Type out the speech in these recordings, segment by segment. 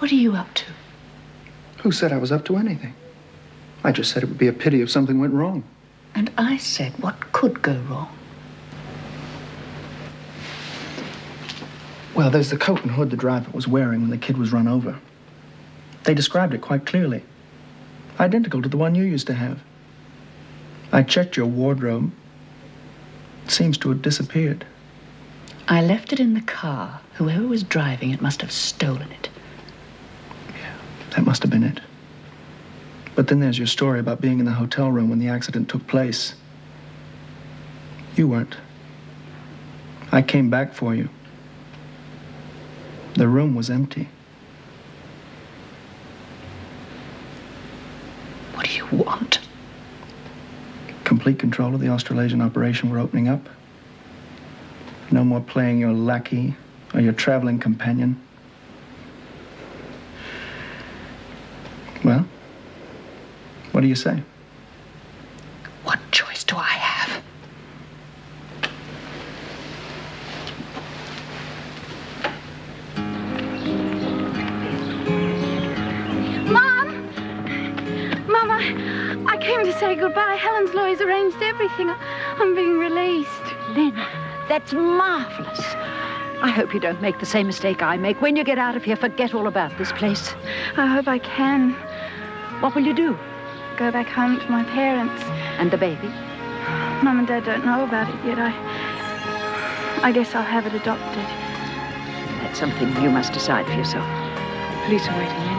What are you up to? Who said I was up to anything? I just said it would be a pity if something went wrong. And I said what could go wrong. Well, there's the coat and hood the driver was wearing when the kid was run over. They described it quite clearly. Identical to the one you used to have. I checked your wardrobe. It seems to have disappeared. I left it in the car. Whoever was driving it must have stolen it. Yeah, that must have been it. But then there's your story about being in the hotel room when the accident took place. You weren't. I came back for you. The room was empty. What do you want? Complete control of the Australasian operation we're opening up. No more playing your lackey or your traveling companion. Well, what do you say? What choice do I have? Mom! Mom, I came to say goodbye. Helen's lawyers arranged everything. I'm being released. Lynn, that's marvelous. I hope you don't make the same mistake I make. When you get out of here, forget all about this place. I hope I can. What will you do? Go back home to my parents. And the baby? Mum and Dad don't know about it yet. I guess I'll have it adopted. That's something you must decide for yourself. Police are waiting in.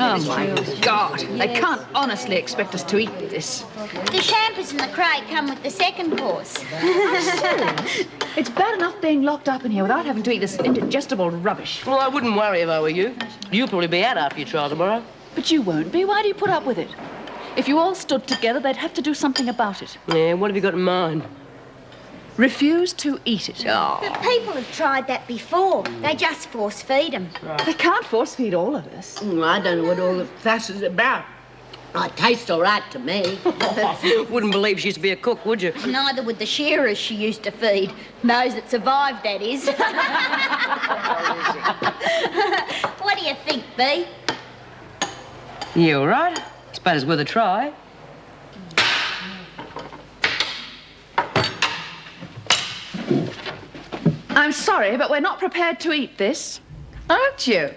Oh, my God. They can't honestly expect us to eat this. The champers and the crate come with the second course. It's bad enough being locked up in here without having to eat this indigestible rubbish. Well, I wouldn't worry if I were you. You'll probably be out after your trial tomorrow. But you won't be. Why do you put up with it? If you all stood together, they'd have to do something about it. Yeah, what have you got in mind? Refuse to eat it. Oh. But people have tried that before. They just force feed them. They can't force feed all of us. I don't know what all the fuss is about. Oh, it tastes all right to me. Wouldn't believe she used to be a cook, would you? Neither would the shearers she used to feed. Those that survived, that is. What do you think, Bea? Yeah, all right. It's about as worth a try. I'm sorry, but we're not prepared to eat this. Aren't you?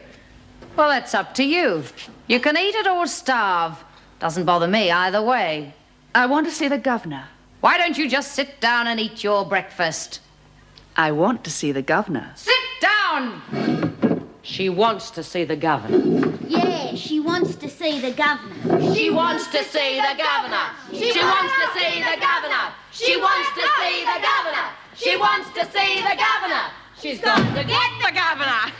Well, that's up to you. You can eat it or starve. Doesn't bother me either way. I want to see the governor. Why don't you just sit down and eat your breakfast? I want to see the governor. Sit down! She wants to see the governor. Yeah, she wants to see the governor. She wants to see the governor. She wants to see the governor. She wants to see the governor. She wants to see the governor. She's got to get the governor.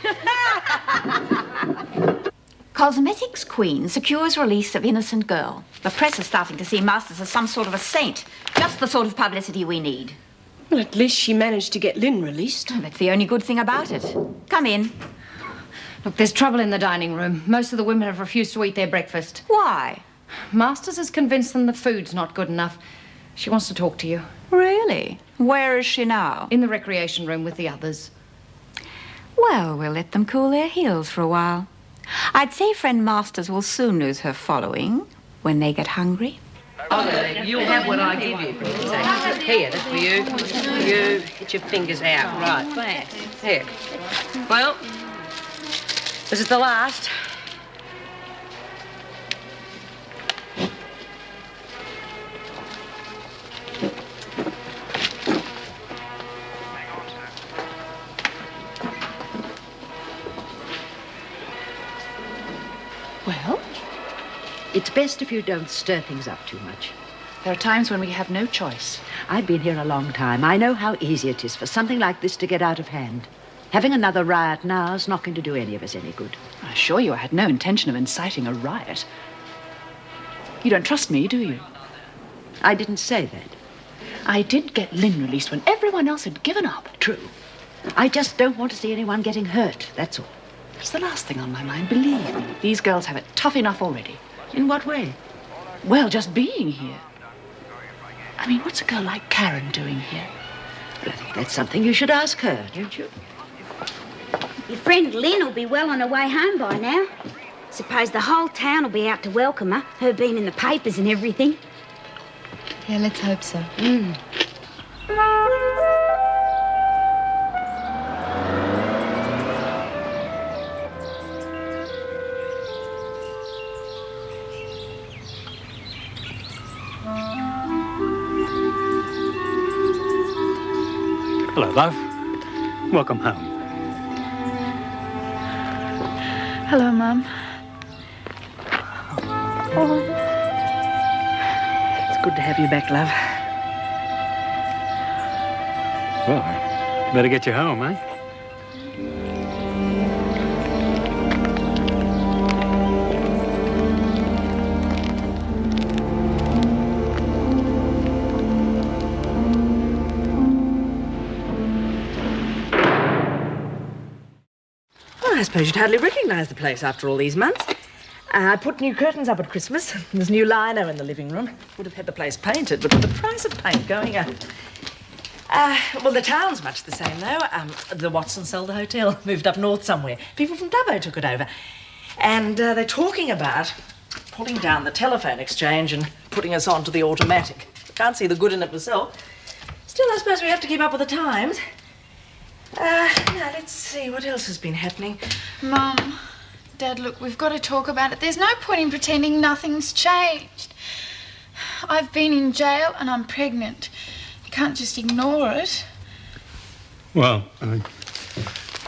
Cosmetics Queen secures release of innocent girl. The press is starting to see Masters as some sort of a saint. Just the sort of publicity we need. Well, at least she managed to get Lynn released. Oh, that's the only good thing about it. Come in. Look, there's trouble in the dining room. Most of the women have refused to eat their breakfast. Why? Masters has convinced them the food's not good enough. She wants to talk to you. Really? Where is she now? In the recreation room with the others. Well, we'll let them cool their heels for a while. I'd say friend Masters will soon lose her following when they get hungry. Okay, you'll have what I give you. Here, that's for you. You, get your fingers out. Right. Thanks. Here. Well, this is the last. Well, It's best if you don't stir things up too much. there are times when we have no choice. I've been here a long time. I know how easy it is for something like this to get out of hand. Having another riot now is not going to do any of us any good. I assure you I had no intention of inciting a riot. You don't trust me, do you? I didn't say that. I did get Lynn released when everyone else had given up. True. I just don't want to see anyone getting hurt, that's all. It's the last thing on my mind, believe me. These girls have it tough enough already. In what way? Well, just being here. I mean, what's a girl like Karen doing here? Well, I think that's something you should ask her, don't you? Your friend Lynn will be well on her way home by now. Suppose the whole town will be out to welcome her being in the papers and everything. Yeah, let's hope so. Hello, love. Welcome home. Hello, Mum. Oh. It's good to have you back, love. Well, I better get you home, eh? I suppose you'd hardly recognise the place after all these months. I put new curtains up at Christmas. There's new lino in the living room. Would have had the place painted, but with the price of paint going up. Well, the town's much the same, though. The Watsons sold the hotel, moved up north somewhere. People from Dubbo took it over. And they're talking about pulling down the telephone exchange and putting us on to the automatic. Can't see the good in it myself. Still, I suppose we have to keep up with the times. Now, let's see, what else has been happening? Mum, Dad, look, we've got to talk about it. There's no point in pretending nothing's changed. I've been in jail and I'm pregnant. You can't just ignore it. Well,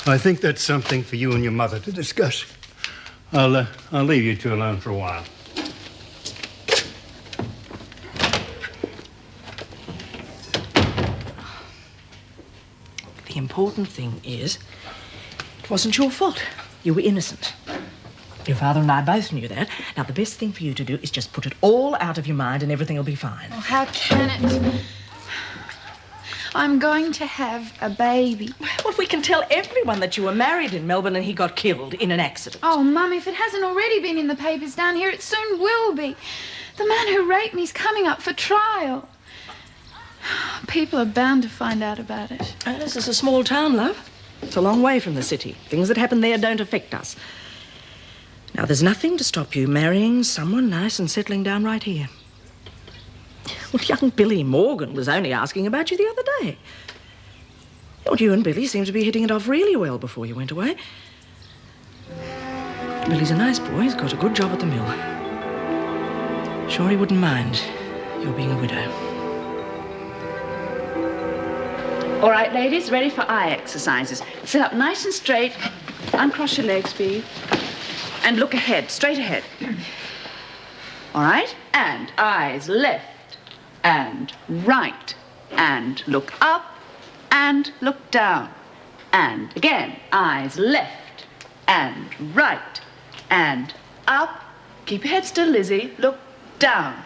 I think that's something for you and your mother to discuss. I'll leave you two alone for a while. The important thing is, it wasn't your fault. You were innocent. Your father and I both knew that. Now, the best thing for you to do is just put it all out of your mind and everything will be fine. Oh, how can it? I'm going to have a baby. Well, we can tell everyone that you were married in Melbourne and he got killed in an accident. Oh, Mum, if it hasn't already been in the papers down here, it soon will be. The man who raped me's coming up for trial. People are bound to find out about it. Oh, this is a small town, love. It's a long way from the city. Things that happen there don't affect us. Now, there's nothing to stop you marrying someone nice and settling down right here. Well, young Billy Morgan was only asking about you the other day. Well, you and Billy seem to be hitting it off really well before you went away. Billy's a nice boy. He's got a good job at the mill. Sure he wouldn't mind your being a widow. All right, ladies, ready for eye exercises. Sit up nice and straight, uncross your legs, Bee, and look ahead, straight ahead. All right, and eyes left and right, and look up and look down. And again, eyes left and right and up. Keep your head still, Lizzie. Look down.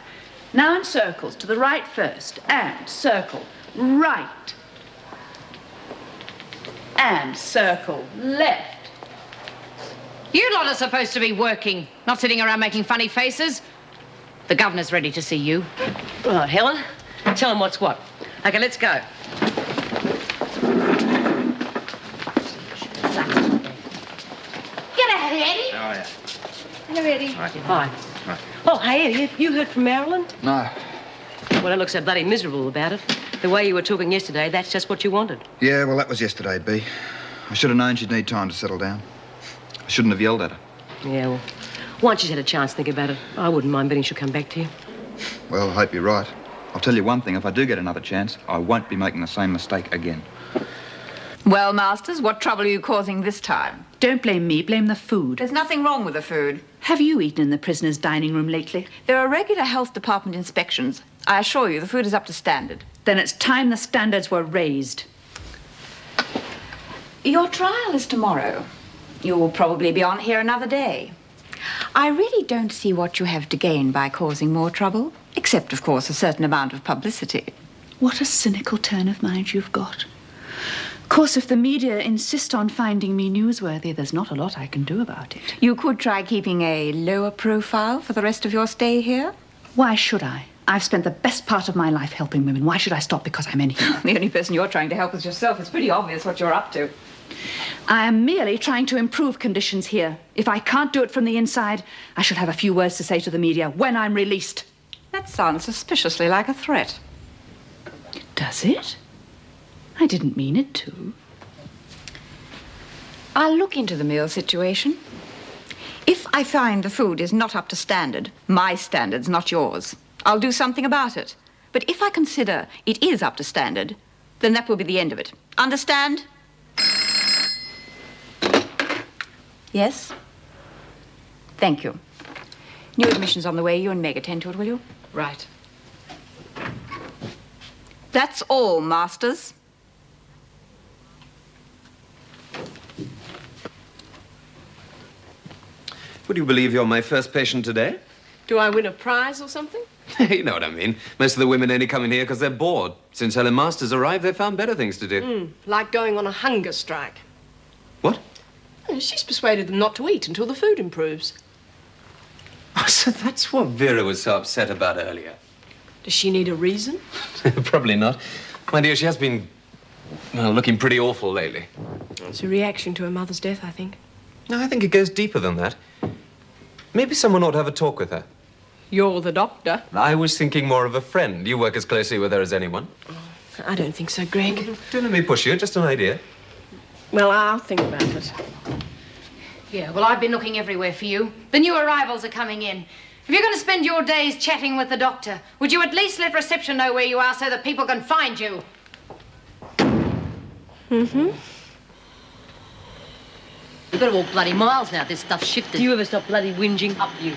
Now in circles, to the right first, and circle right. And circle left. You lot are supposed to be working, not sitting around making funny faces. The governor's ready to see you. Right, Helen, tell him what's what. Okay, let's go. G'day, Eddie. Oh, yeah. Hello, Eddie. Hi. Oh, hey, Eddie, have you heard from Marilyn? No. Well, don't look so bloody miserable about it. The way you were talking yesterday, that's just what you wanted. Yeah, well, that was yesterday, B. I should have known she'd need time to settle down. I shouldn't have yelled at her. Yeah, well, once she's had a chance to think about it, I wouldn't mind betting she'll come back to you. Well, I hope you're right. I'll tell you one thing, if I do get another chance, I won't be making the same mistake again. Well, Masters, what trouble are you causing this time? Don't blame me, blame the food. There's nothing wrong with the food. Have you eaten in the prisoner's dining room lately? There are regular health department inspections. I assure you, the food is up to standard. Then it's time the standards were raised. Your trial is tomorrow. You will probably be on here another day. I really don't see what you have to gain by causing more trouble, except, of course, a certain amount of publicity. What a cynical turn of mind you've got. Of course, if the media insist on finding me newsworthy, there's not a lot I can do about it. You could try keeping a lower profile for the rest of your stay here. Why should I? I've spent the best part of my life helping women. Why should I stop because I'm in here? The only person you're trying to help is yourself. It's pretty obvious what you're up to. I am merely trying to improve conditions here. If I can't do it from the inside, I shall have a few words to say to the media when I'm released. That sounds suspiciously like a threat. Does it? I didn't mean it to. I'll look into the meal situation. If I find the food is not up to standard, my standards, not yours, I'll do something about it. But if I consider it is up to standard, then that will be the end of it. Understand? Yes? Thank you. New admissions on the way. You and Meg attend to it, will you? Right. That's all, Masters. Would you believe you're my first patient today? Do I win a prize or something? You know what I mean. Most of the women only come in here because they're bored. Since Helen Masters arrived, they've found better things to do. Like going on a hunger strike. What? She's persuaded them not to eat until the food improves. Oh, so that's what Vera was so upset about earlier. Does she need a reason? Probably not. My dear, she has been, well, looking pretty awful lately. It's a reaction to her mother's death, I think. No, I think it goes deeper than that. Maybe someone ought to have a talk with her. You're the doctor. I was thinking more of a friend. You work as closely with her as anyone. I don't think so, Greg. Don't let me push you, just an idea. Well, I'll think about it. Yeah, well, I've been looking everywhere for you. The new arrivals are coming in. If you're going to spend your days chatting with the doctor, would you at least let reception know where you are so that people can find you? Mm-hmm. You've got to walk bloody miles now. This stuff's shifted. Do you ever stop bloody whinging? Up you.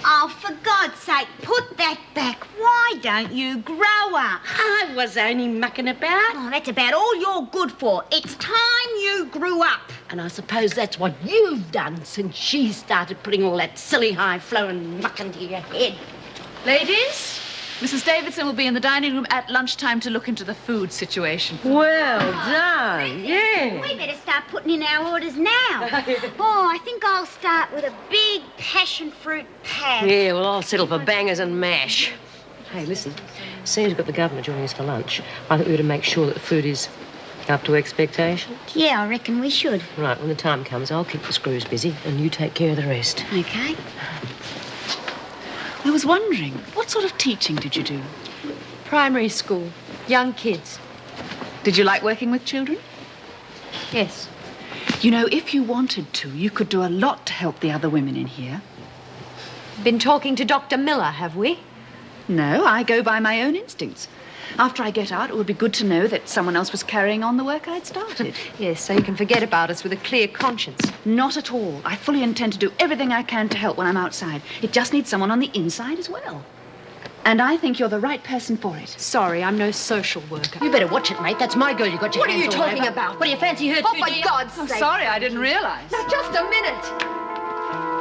Oh, for God's sake, put that back. Why don't you grow up? I was only mucking about. Oh, that's about all you're good for. It's time you grew up. And I suppose that's what you've done since she started putting all that silly high-flowing muck into your head. Ladies, Mrs. Davidson will be in the dining room at lunchtime to look into the food situation. Well done, yeah. We better start putting in our orders now. Oh, I think I'll start with a big passion fruit pad. Yeah, well, I'll settle for bangers and mash. Hey, listen, seeing as we've got the governor joining us for lunch, I think we ought to make sure that the food is up to expectation. Yeah, I reckon we should. Right, when the time comes, I'll keep the screws busy and you take care of the rest. Okay. I was wondering, what sort of teaching did you do? Primary school, young kids. Did you like working with children? Yes. You know, if you wanted to, you could do a lot to help the other women in here. Been talking to Dr. Miller, have we? No, I go by my own instincts. After I get out, it would be good to know that someone else was carrying on the work I'd started. Yes, so you can forget about us with a clear conscience. Not at all. I fully intend to do everything I can to help when I'm outside. It just needs someone on the inside as well. And I think you're the right person for it. Sorry, I'm no social worker. You better watch it, mate. That's my girl you got your What are hands you all talking over. about? What do you fancy her Oh, to, for dear? God's I'm sake. sorry, I didn't realize. Now, just a minute.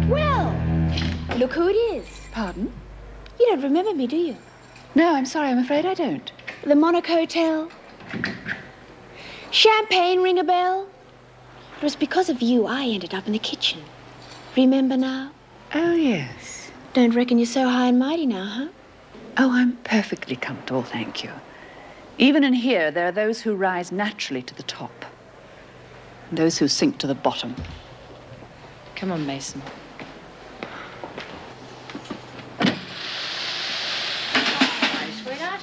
Well, look who it is. Pardon? You don't remember me, do you? No, I'm sorry. I'm afraid I don't. The Monarch Hotel. Champagne ring a bell? It was because of you I ended up in the kitchen. Remember now? Oh, yes. Don't reckon you're so high and mighty now, huh? Oh, I'm perfectly comfortable, thank you. Even in here, there are those who rise naturally to the top, and those who sink to the bottom. Come on, Mason. Hi, sweetheart.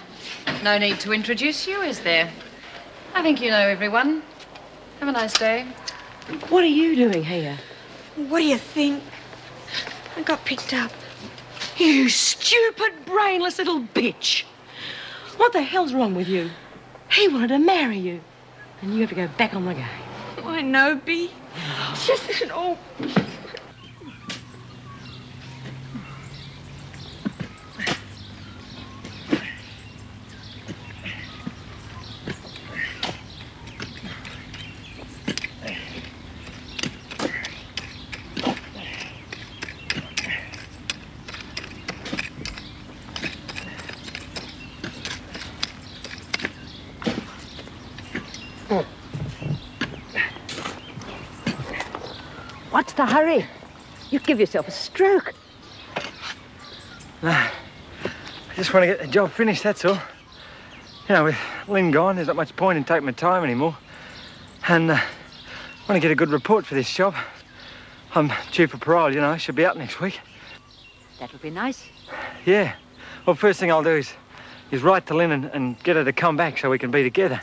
No need to introduce you, is there? I think you know everyone. Have a nice day. What are you doing here? What do you think? I got picked up. You stupid, brainless little bitch. What the hell's wrong with you? He wanted to marry you, and you have to go back on the game. Oh, I know, Bea. It's just that it all... What's the hurry? You give yourself a stroke. I just want to get the job finished, that's all. You know, with Lynn gone, there's not much point in taking my time anymore. And I want to get a good report for this job. I'm due for parole, you know. I should be out next week. That would be nice. Yeah. Well, first thing I'll do is write to Lynn and get her to come back so we can be together.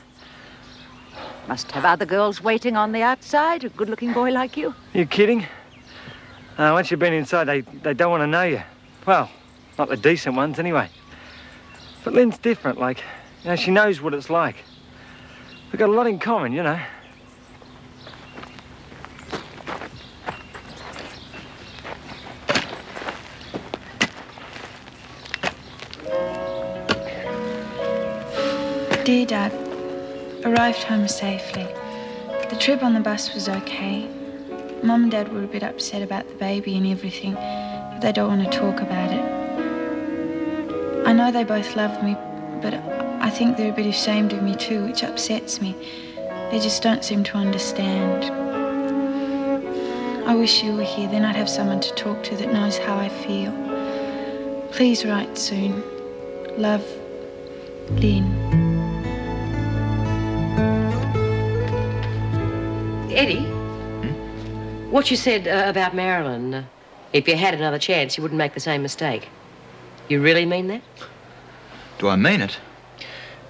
Must have other girls waiting on the outside, a good-looking boy like you. You kidding? Once you've been inside, they don't want to know you. Well, not the decent ones, anyway. But Lynn's different, like, you know, she knows what it's like. We've got a lot in common, you know. Dear Dad, arrived home safely. The trip on the bus was okay. Mum and Dad were a bit upset about the baby and everything, but they don't want to talk about it. I know they both love me, but I think they're a bit ashamed of me too, which upsets me. They just don't seem to understand. I wish you were here, then I'd have someone to talk to that knows how I feel. Please write soon. Love, Lynn. Eddie, what you said about Marilyn, if you had another chance, you wouldn't make the same mistake. You really mean that? Do I mean it?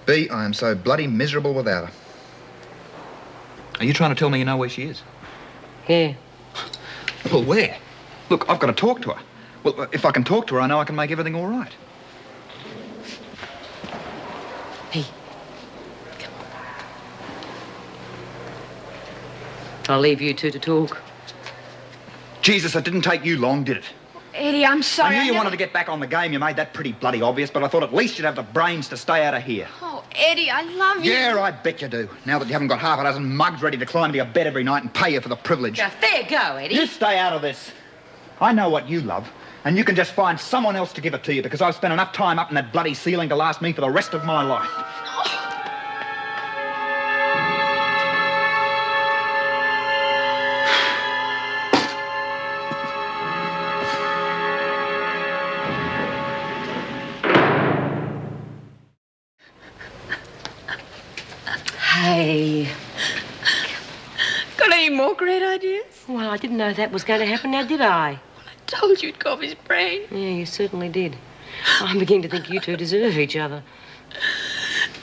B, I am so bloody miserable without her. Are you trying to tell me you know where she is? Yeah. Well, where? Look, I've got to talk to her. Well, if I can talk to her, I know I can make everything all right. Hey. I'll leave you two to talk. Jesus, it didn't take you long, did it? Eddie, I'm sorry. I knew you wanted to get back on the game. You made that pretty bloody obvious, but I thought at least you'd have the brains to stay out of here. Oh, Eddie, I love you. Yeah, I bet you do. Now that you haven't got half a dozen mugs ready to climb into your bed every night and pay you for the privilege. Now, there go, Eddie. You stay out of this. I know what you love, and you can just find someone else to give it to you because I've spent enough time up in that bloody ceiling to last me for the rest of my life. Hey. Got any more great ideas? Well, I didn't know that was going to happen, now did I? Told you it'd go off his brain. Yeah, you certainly did. I'm beginning to think you two deserve each other.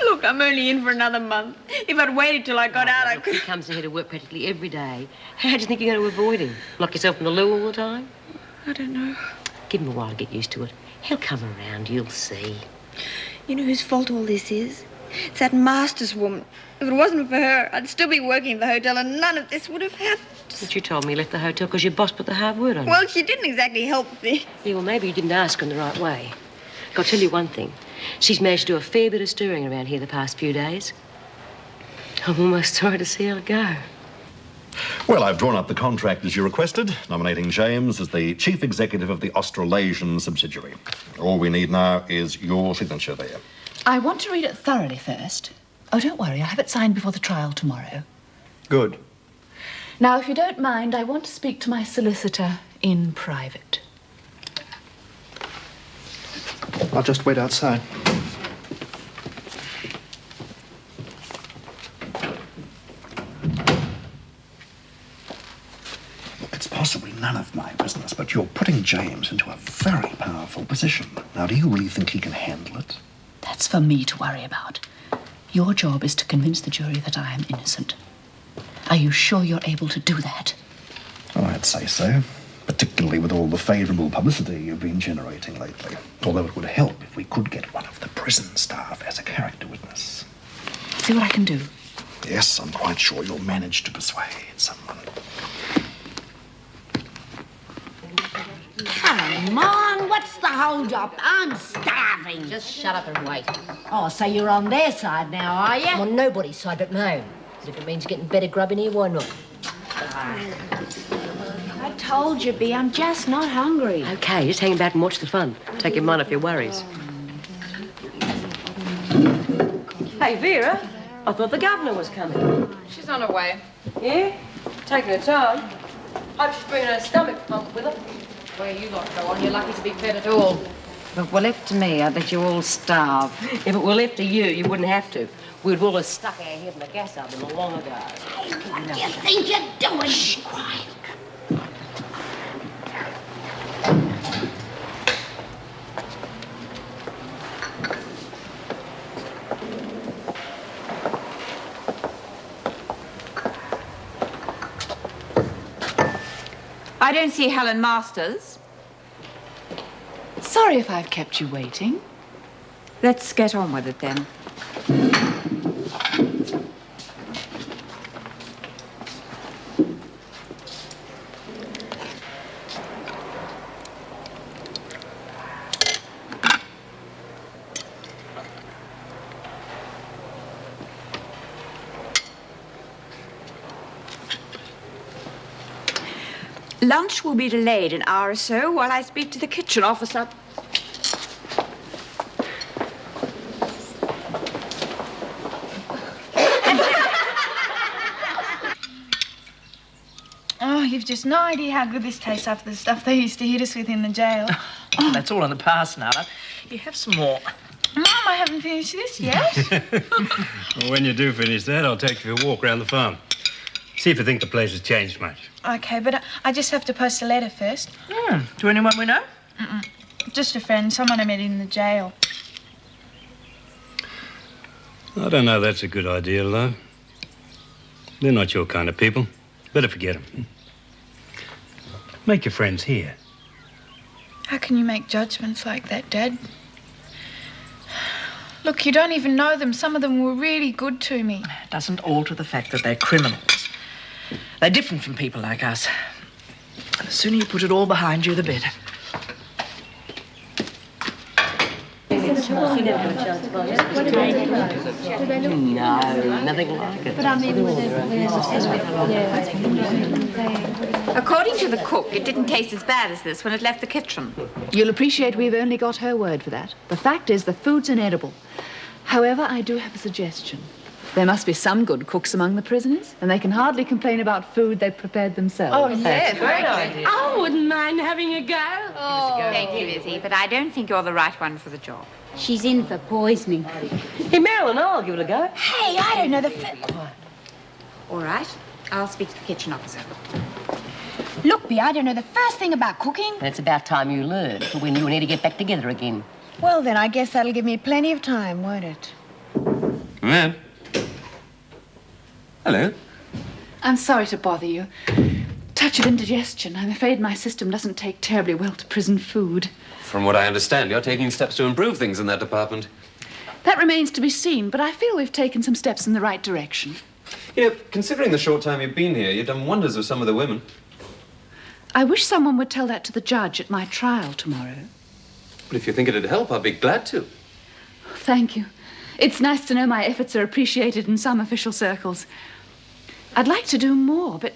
Look, I'm only in for another month. If I'd waited till I got out, I could... He comes here to work practically every day. How do you think you're going to avoid him? Lock yourself in the loo all the time? I don't know. Give him a while to get used to it. He'll come around, you'll see. You know whose fault all this is? It's that Masters woman. If it wasn't for her, I'd still be working at the hotel and none of this would have happened. But you told me you left the hotel because your boss put the hard word on you. Well, she didn't exactly help me. Yeah, well, maybe you didn't ask her in the right way. I'll tell you one thing. She's managed to do a fair bit of stirring around here the past few days. I'm almost sorry to see her go. Well, I've drawn up the contract as you requested, nominating James as the chief executive of the Australasian subsidiary. All we need now is your signature there. I want to read it thoroughly first. Oh, don't worry, I'll have it signed before the trial tomorrow. Good. Now, if you don't mind, I want to speak to my solicitor in private. I'll just wait outside. It's possibly none of my business, but you're putting James into a very powerful position. Now, do you really think he can handle it? That's for me to worry about. Your job is to convince the jury that I am innocent. Are you sure you're able to do that? Oh, I'd say so, particularly with all the favourable publicity you've been generating lately. Although it would help if we could get one of the prison staff as a character witness. See what I can do. Yes, I'm quite sure you'll manage to persuade someone. Come on, what's the hold-up? I'm starving. Just shut up and wait. Oh, so you're on their side now, are you? I'm on nobody's side but my own. If it means getting better grub in here, why not? I told you, B, I'm just not hungry. Okay, just hang back and watch the fun. Take your mind off your worries. Hey, Vera, I thought the governor was coming. She's on her way. Yeah? Taking her time. Hope she's bringing her stomach pump with her. Where you lot go on, you're lucky to be fed at all. If it were left to me, I bet you all starve. If it were left to you, you wouldn't have to. We'd all have stuck our head in the gas oven long ago. Hey, what do you think you're doing? Shh, quiet. I don't see Helen Masters. Sorry if I've kept you waiting. Let's get on with it then. Lunch will be delayed an hour or so while I speak to the kitchen officer. Oh, you've just no idea how good this tastes after the stuff they used to hit us with in the jail. Oh, that's all in the past now. You have some more. Mum, I haven't finished this yet. Well, when you do finish that, I'll take you for a walk around the farm. See if you think the place has changed much. Okay, but I just have to post a letter first. To anyone we know? Just a friend, someone I met in the jail. I don't know that's a good idea, love. They're not your kind of people. Better forget them. Make your friends here. How can you make judgments like that, Dad? Look, you don't even know them. Some of them were really good to me. Doesn't alter the fact that they're criminals. They're different from people like us. And the sooner you put it all behind you, the better. No, nothing like it. But I mean, according to the cook, it didn't taste as bad as this when it left the kitchen. You'll appreciate we've only got her word for that. The fact is the food's inedible. However, I do have a suggestion. There must be some good cooks among the prisoners, and they can hardly complain about food they've prepared themselves. Oh, yes, great idea. I wouldn't mind having a go. Oh, thank you, Lizzie, but I don't think you're the right one for the job. She's in for poisoning. Hey, Marilyn, I'll give it a go. Hey, I don't know the... All right, I'll speak to the kitchen officer. Look, Bea, I don't know the first thing about cooking. It's about time you learn for when you and Eddie get back together again. Well, then, I guess that'll give me plenty of time, won't it? Man. Hello. I'm sorry to bother you. Touch of indigestion. I'm afraid my system doesn't take terribly well to prison food. From what I understand, you're taking steps to improve things in that department. That remains to be seen, but I feel we've taken some steps in the right direction. You know, considering the short time you've been here, you've done wonders with some of the women. I wish someone would tell that to the judge at my trial tomorrow. But if you think it'd help, I'd be glad to. Thank you. It's nice to know my efforts are appreciated in some official circles. I'd like to do more, but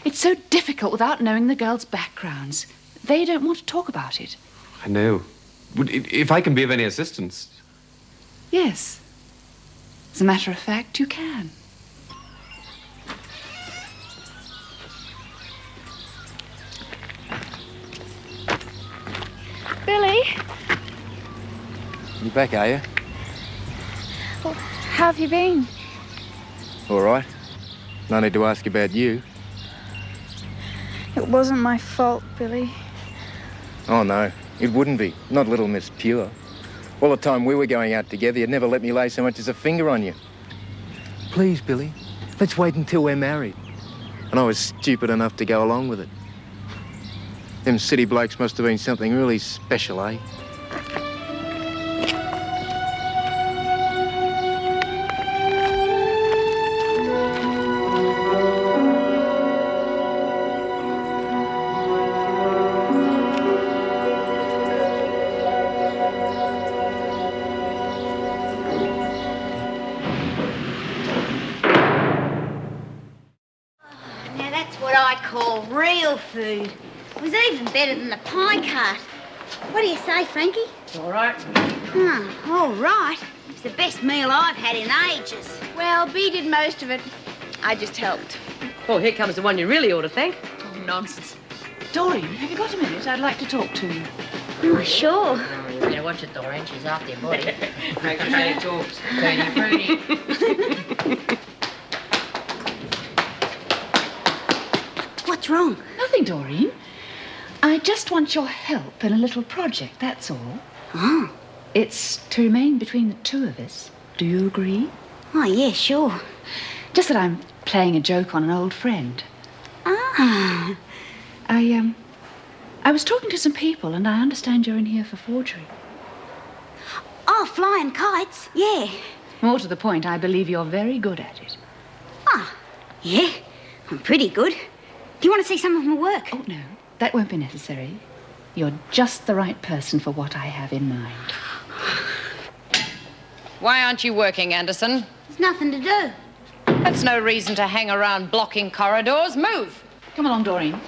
it's so difficult without knowing the girls' backgrounds. They don't want to talk about it. I know. If I can be of any assistance. Yes. As a matter of fact, you can. Billy? You back, are you? Well, how have you been? All right. No need to ask about you. It wasn't my fault, Billy. Oh, no. It wouldn't be. Not little Miss Pure. All the time we were going out together, you'd never let me lay so much as a finger on you. Please, Billy, let's wait until we're married. And I was stupid enough to go along with it. Them city blokes must have been something really special, eh? Now, that's what I call real food. It was even better than the pie cart. What do you say, Frankie? All right. All right. It's the best meal I've had in ages. Well, Bea did most of it. I just helped. Oh, here comes the one you really ought to thank. nonsense. Doreen, have you got a minute? I'd like to talk to you. Oh, sure. Better watch it, Doreen. She's after your body. Make sure she talks. Pretty. What's wrong? Nothing, Doreen. I just want your help in a little project, that's all. Oh. It's to remain between the two of us. Do you agree? Oh, yeah, sure. Just that I'm playing a joke on an old friend. Ah. I was talking to some people, and I understand you're in here for forgery. Oh, flying kites, yeah. More to the point, I believe you're very good at it. Ah, yeah, I'm pretty good. Do you want to see some of my work? Oh, no, that won't be necessary. You're just the right person for what I have in mind. Why aren't you working, Anderson? There's nothing to do. That's no reason to hang around blocking corridors. Move! Come along, Doreen.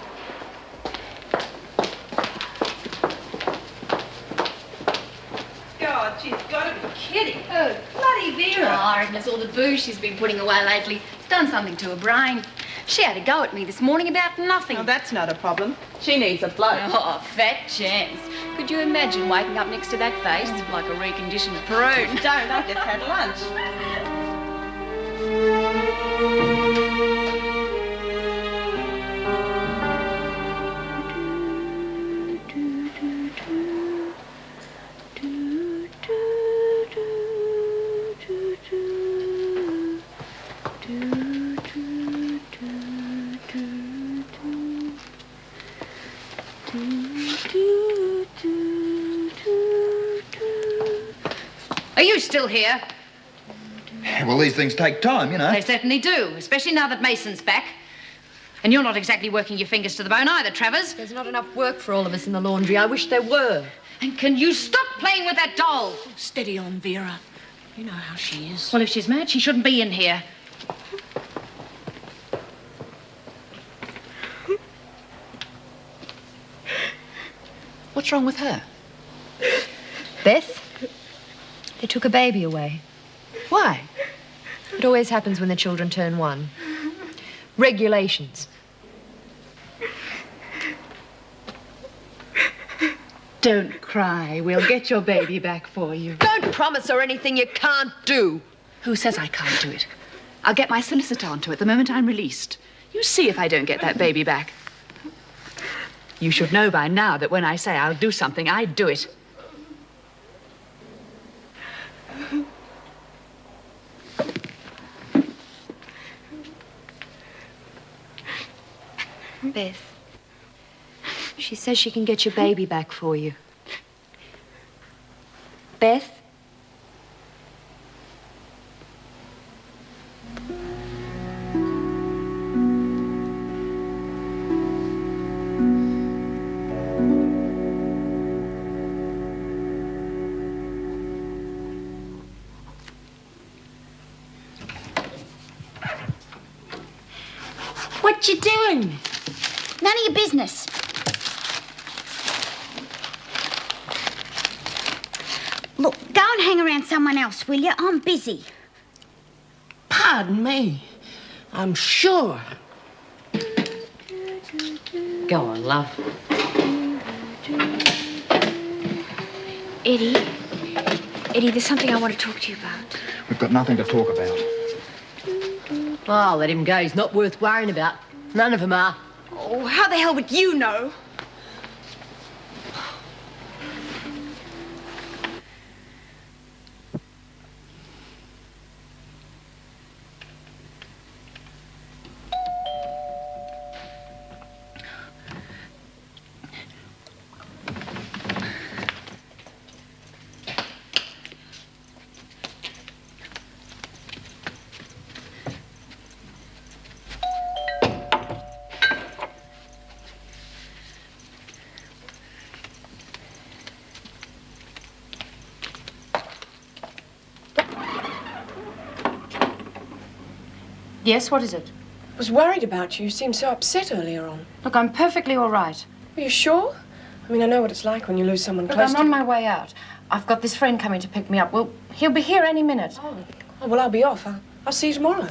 God, she's got to be kidding. Oh, bloody Vera. Oh, I reckon it's all the booze she's been putting away lately. It's done something to her brain. She had a go at me this morning about nothing. Oh, that's not a problem. She needs a float. Oh, fat chance. Could you imagine waking up next to that face like a reconditioned prune? Don't, I just had lunch. Are you still here? Well, these things take time, you know. They certainly do, especially now that Mason's back. And you're not exactly working your fingers to the bone either, Travers. There's not enough work for all of us in the laundry. I wish there were. And can you stop playing with that doll? Oh, steady on, Vera. You know how she is. Well, if she's mad, she shouldn't be in here. What's wrong with her? Beth? They took a baby away. Why? It always happens when the children turn 1. Regulations. Don't cry. We'll get your baby back for you. Don't promise her anything you can't do. Who says I can't do it? I'll get my solicitor onto it the moment I'm released. You see if I don't get that baby back. You should know by now that when I say I'll do something, I do it. Beth. She says she can get your baby back for you. Beth? What you doing? None of your business. Look, go and hang around someone else, will you? I'm busy. Pardon me. I'm sure. Go on, love. Eddie, there's something I want to talk to you about. We've got nothing to talk about. Oh, let him go. He's not worth worrying about. None of them are. Oh, how the hell would you know? Yes, what is it? I was worried about you. You seemed so upset earlier on. Look, I'm perfectly all right. Are you sure? I mean, I know what it's like when you lose someone Look, close I'm to on my way out. I've got this friend coming to pick me up. Well, he'll be here any minute. Oh, well, I'll be off. I'll see you tomorrow.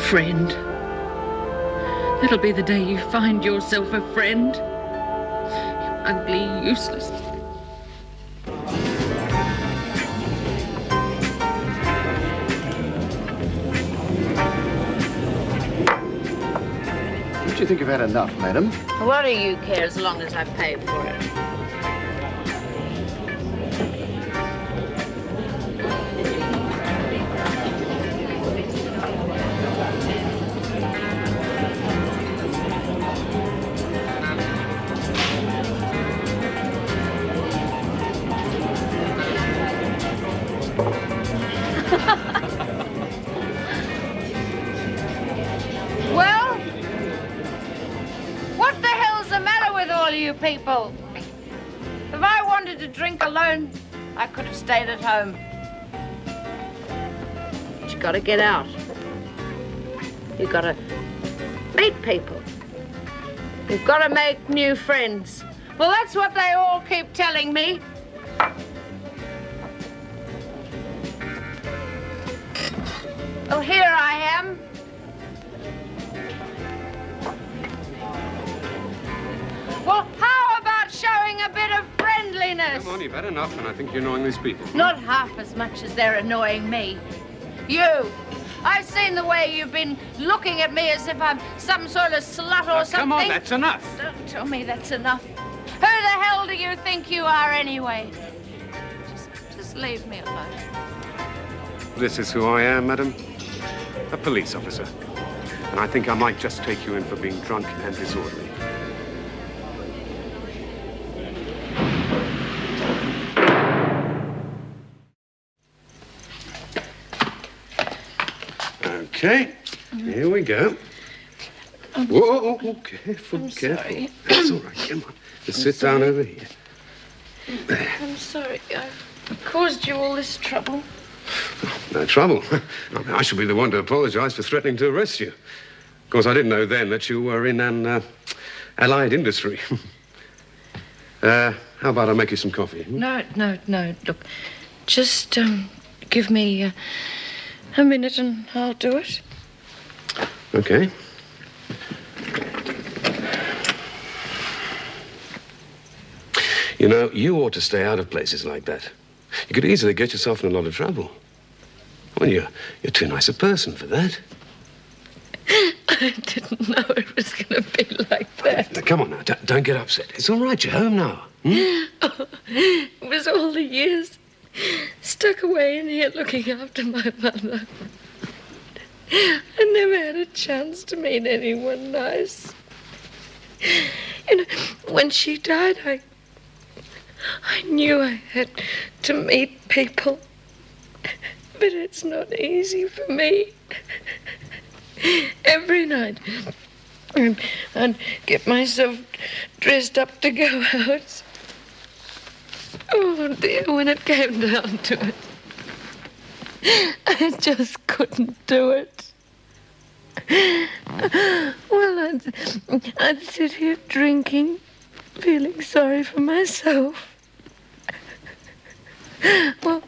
friend. That'll be the day you find yourself a friend. You ugly, useless... Don't you think you've had enough, madam? What do you care as long as I pay for it? Well, what the hell's the matter with all you people? If I wanted to drink alone, I could have stayed at home. But you gotta get out. You gotta meet people. You've gotta make new friends. Well, that's what they all keep telling me. Well, here I am. Well, how about showing a bit of friendliness? Come on, you've had enough, and I think you're annoying these people. Not half as much as they're annoying me. You. I've seen the way you've been looking at me as if I'm some sort of slut or something. Come on, that's enough. Don't tell me that's enough. Who the hell do you think you are anyway? Just leave me alone. This is who I am, madam. A police officer. And I think I might just take you in for being drunk and disorderly. Okay, here we go. Whoa, careful, careful. That's all right, come on. Just sit down over here. There. I'm sorry. I've caused you all this trouble. No trouble. I mean, I should be the one to apologize for threatening to arrest you. Of course, I didn't know then that you were in an allied industry. How about I make you some coffee? No. Look, just give me a minute and I'll do it. Okay. You know, you ought to stay out of places like that. You could easily get yourself in a lot of trouble. Well, you're too nice a person for that. I didn't know it was going to be like that. Come on now, don't get upset. It's all right, you're home now. Oh, it was all the years stuck away in here looking after my mother. I never had a chance to meet anyone nice. You know, when she died, I knew I had to meet people. But it's not easy for me. Every night, I'd get myself dressed up to go out. Oh, dear, when it came down to it, I just couldn't do it. Well, I'd sit here drinking, feeling sorry for myself. Well,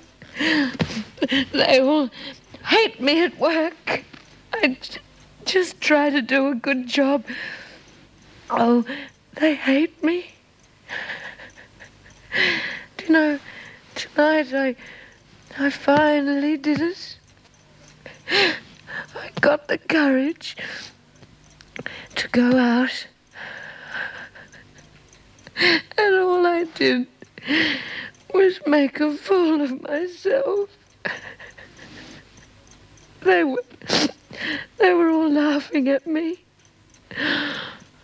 they all hate me at work. I just try to do a good job. Oh, they hate me. Do you know, tonight I finally did it. I got the courage to go out. And all I did was make a fool of myself. They were all laughing at me.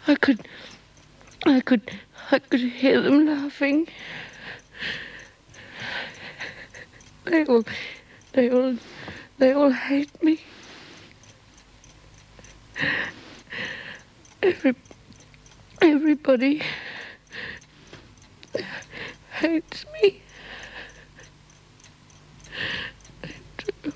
I could hear them laughing. They all hate me. Everybody hates me. They do.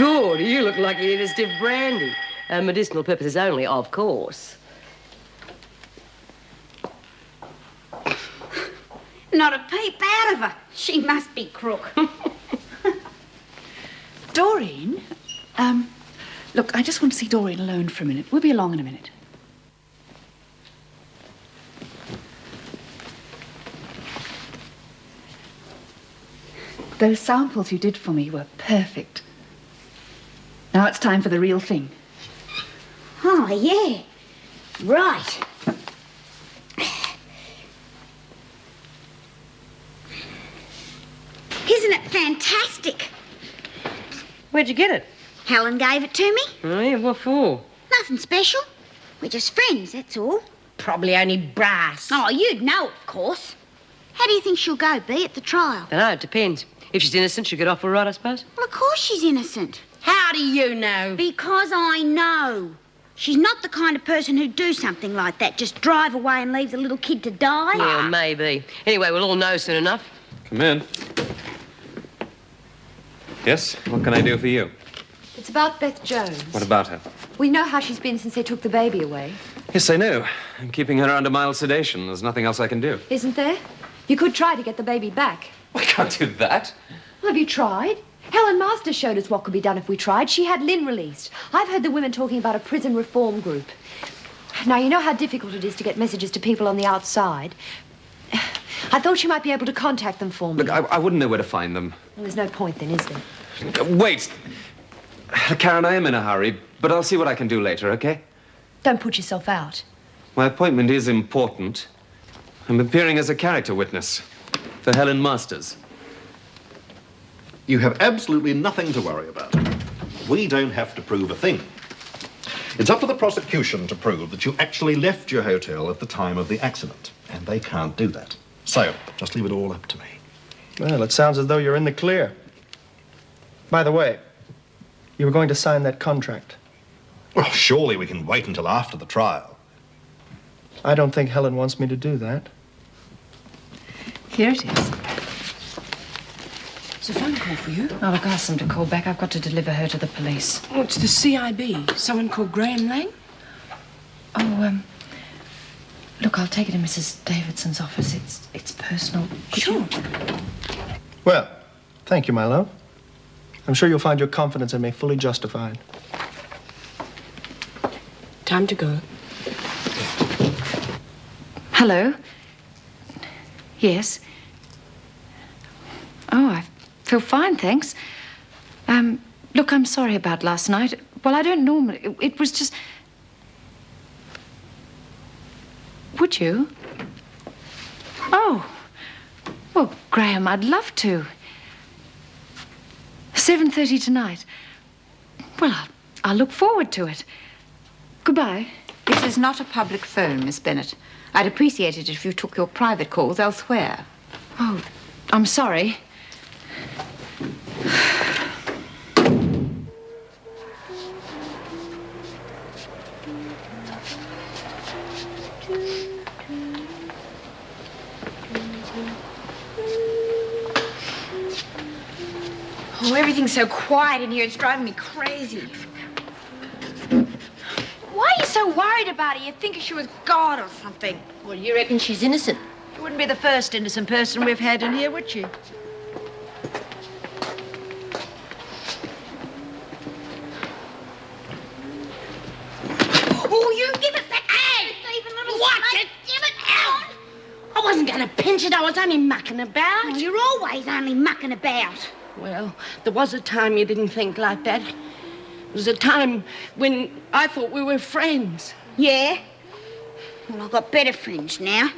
Good. You look like you need a stiff brandy. Medicinal purposes only, of course. Not a peep out of her. She must be crook. Doreen? Look, I just want to see Doreen alone for a minute. We'll be along in a minute. Those samples you did for me were perfect. Now it's time for the real thing. Oh, yeah. Right. Isn't it fantastic? Where'd you get it? Helen gave it to me. Oh, yeah, what for? Nothing special. We're just friends, that's all. Probably only brass. Oh, you'd know, of course. How do you think she'll go, Bea, at the trial? Dunno, it depends. If she's innocent, she'll get off all right, I suppose. Well, of course she's innocent. How do you know? Because I know. She's not the kind of person who'd do something like that. Just drive away and leave the little kid to die. Well, maybe. Anyway, we'll all know soon enough. Come in. Yes? What can I do for you? It's about Beth Jones. What about her? We know how she's been since they took the baby away. Yes, I know. I'm keeping her under mild sedation. There's nothing else I can do. Isn't there? You could try to get the baby back. I can't do that. Well, have you tried? Helen Masters showed us what could be done if we tried. She had Lynn released. I've heard the women talking about a prison reform group. Now, you know how difficult it is to get messages to people on the outside. I thought you might be able to contact them for me. Look, I wouldn't know where to find them. Well, there's no point then, is there? Wait. Karen, I am in a hurry, but I'll see what I can do later, okay? Don't put yourself out. My appointment is important. I'm appearing as a character witness for Helen Masters. You have absolutely nothing to worry about. We don't have to prove a thing. It's up to the prosecution to prove that you actually left your hotel at the time of the accident, and they can't do that. So, just leave it all up to me. Well, it sounds as though you're in the clear. By the way, you were going to sign that contract. Well, surely we can wait until after the trial. I don't think Helen wants me to do that. Here it is. It's a phone call for you. I'll ask them to call back. I've got to deliver her to the police. Oh, it's the CIB. Someone called Graham Lang? Look, I'll take it to Mrs. Davidson's office. It's personal. Sure. Well, thank you, my love. I'm sure you'll find your confidence in me fully justified. Time to go. Hello? Yes? Oh, I feel fine, thanks. Look, I'm sorry about last night. Well, I don't normally... It was just... Would you? Oh. Well, Graham, I'd love to. 7:30 tonight. Well, I'll look forward to it. Goodbye. This is not a public phone, Miss Bennett. I'd appreciate it if you took your private calls elsewhere. Oh, I'm sorry. Oh, everything's so quiet in here. It's driving me crazy. Why are you so worried about her? You'd think she was God or something. Well, you reckon she's innocent? She wouldn't be the first innocent person we've had in here, would she? Oh, you give it back. Hey! Even little Watch snake. it. Give it out. I wasn't going to pinch it. I was only mucking about. Oh, you're always only mucking about. Well, there was a time you didn't think like that. There was a time when I thought we were friends. Yeah? Well, I've got better friends now.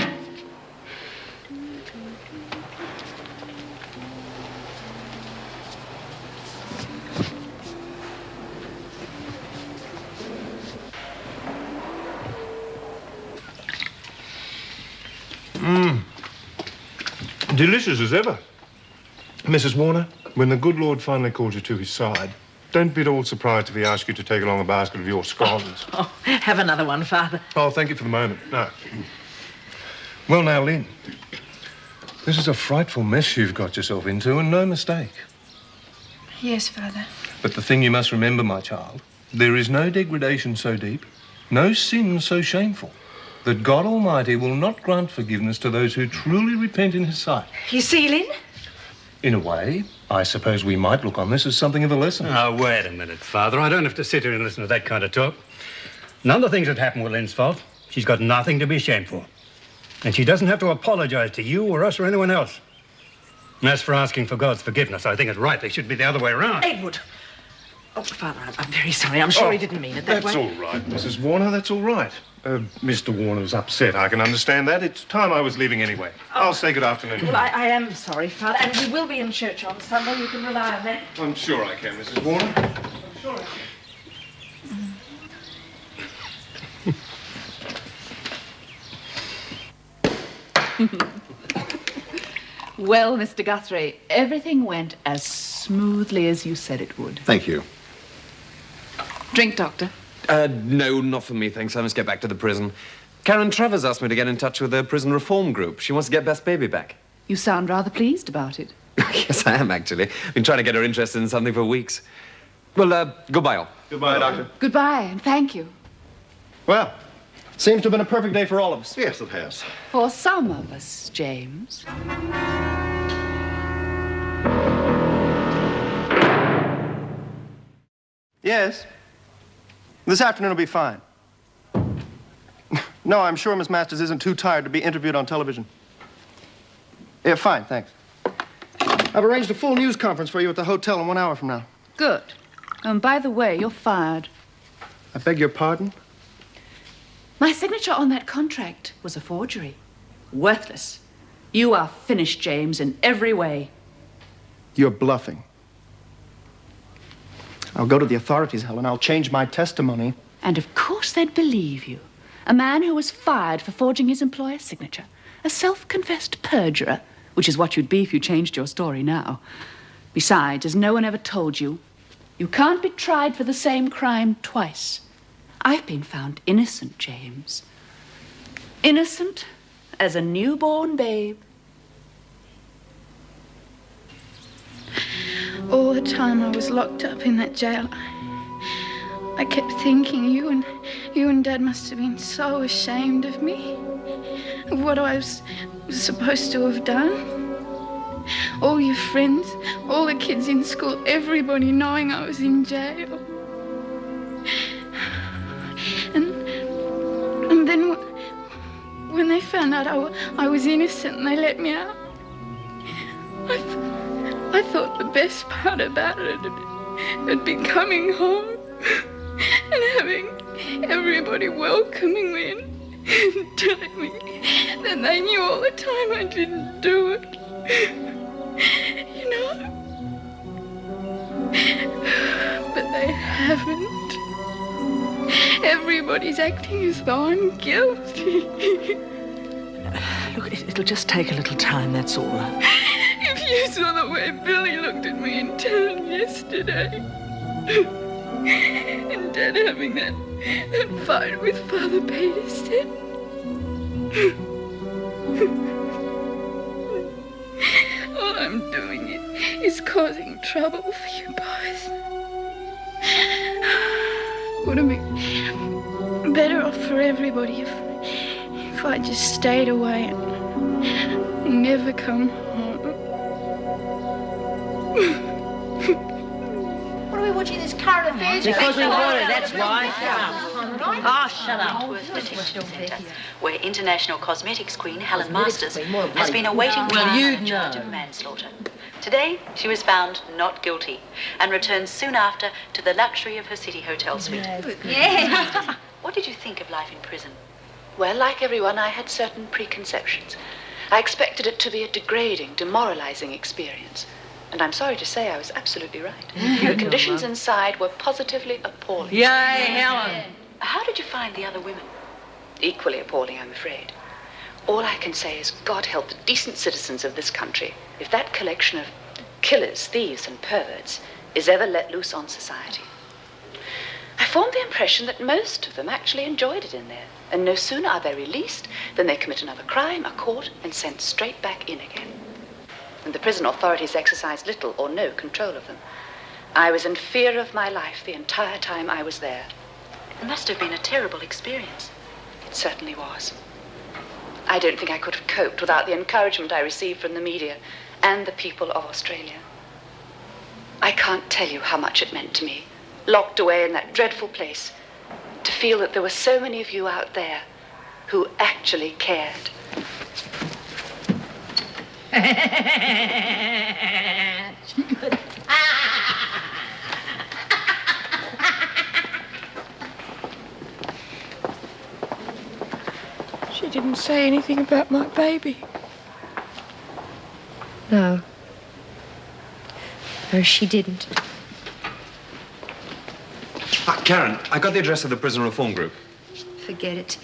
Delicious as ever. Mrs. Warner, when the good Lord finally calls you to his side, don't be at all surprised if he asks you to take along a basket of your scones. Oh, have another one, Father. Oh, thank you for the moment. No. Well, now, Lynn, this is a frightful mess you've got yourself into, and no mistake. Yes, Father. But the thing you must remember, my child, there is no degradation so deep, no sin so shameful, that God Almighty will not grant forgiveness to those who truly repent in his sight. You see, Lynn? In a way, I suppose we might look on this as something of a lesson. Oh, wait a minute, Father. I don't have to sit here and listen to that kind of talk. None of the things that happened were Lynn's fault. She's got nothing to be ashamed for. And she doesn't have to apologize to you or us or anyone else. And as for asking for God's forgiveness, I think it's right. They should be the other way around. Edward! Oh, Father, I'm very sorry. I'm sure he didn't mean it that way. That's all right, Mrs. Warner. That's all right. Mr. Warner's upset. I can understand that. It's time I was leaving anyway. I'll say good afternoon. Well, I am sorry, Father, and we will be in church on Sunday. You can rely on that. I'm sure I can, Mrs. Warner. I'm sure I can. Well, Mr. Guthrie, everything went as smoothly as you said it would. Thank you. Drink, Doctor. No, not for me, thanks. I must get back to the prison. Karen Travers asked me to get in touch with the prison reform group. She wants to get Beth's baby back. You sound rather pleased about it. Yes, I am, actually. Been trying to get her interested in something for weeks. Well, goodbye, all. Goodbye, Doctor. Goodbye, and thank you. Well, seems to have been a perfect day for all of us. Yes, it has. For some of us, James. Yes. This afternoon will be fine. No, I'm sure Miss Masters isn't too tired to be interviewed on television. Yeah, fine, thanks. I've arranged a full news conference for you at the hotel in 1 hour from now. Good. And by the way, you're fired. I beg your pardon? My signature on that contract was a forgery. Worthless. You are finished, James, in every way. You're bluffing. I'll go to the authorities, Helen. I'll change my testimony. And of course they'd believe you. A man who was fired for forging his employer's signature. A self-confessed perjurer, which is what you'd be if you changed your story now. Besides, as no one ever told you, you can't be tried for the same crime twice. I've been found innocent, James. Innocent as a newborn babe. All the time I was locked up in that jail, I kept thinking you and Dad must have been so ashamed of me, of what I was supposed to have done. All your friends, all the kids in school, everybody knowing I was in jail. And then when they found out I was innocent and they let me out, I thought the best part about it had been coming home and having everybody welcoming me and telling me that they knew all the time I didn't do it. You know? But they haven't. Everybody's acting as though I'm guilty. Look, it'll just take a little time, that's all. If you saw the way Billy looked at me in town yesterday, and Dad having that fight with Father Peterson. All I'm doing is causing trouble for you both. Would have been better off for everybody if I just stayed away and never come home. What are we watching this current affairs? Because we wanted, that's why. Oh, shut up. Where international cosmetics queen Helen Masters has been awaiting trial on a charge of manslaughter. Today, she was found not guilty and returned soon after to the luxury of her city hotel suite. Yes. What did you think of life in prison? Well, like everyone, I had certain preconceptions. I expected it to be a degrading, demoralizing experience. And I'm sorry to say I was absolutely right. The conditions inside were positively appalling. Yay, Helen! How did you find the other women? Equally appalling, I'm afraid. All I can say is God help the decent citizens of this country if that collection of killers, thieves, and perverts is ever let loose on society. I formed the impression that most of them actually enjoyed it in there, and no sooner are they released than they commit another crime, are caught, and sent straight back in again. And the prison authorities exercise little or no control of them. I was in fear of my life the entire time I was there. It must have been a terrible experience. It certainly was. I don't think I could have coped without the encouragement I received from the media and the people of Australia. I can't tell you how much it meant to me, locked away in that dreadful place, to feel that there were so many of you out there who actually cared. She didn't say anything about my baby. No. No, she didn't. Karen, I got the address of the prison reform group. Forget it.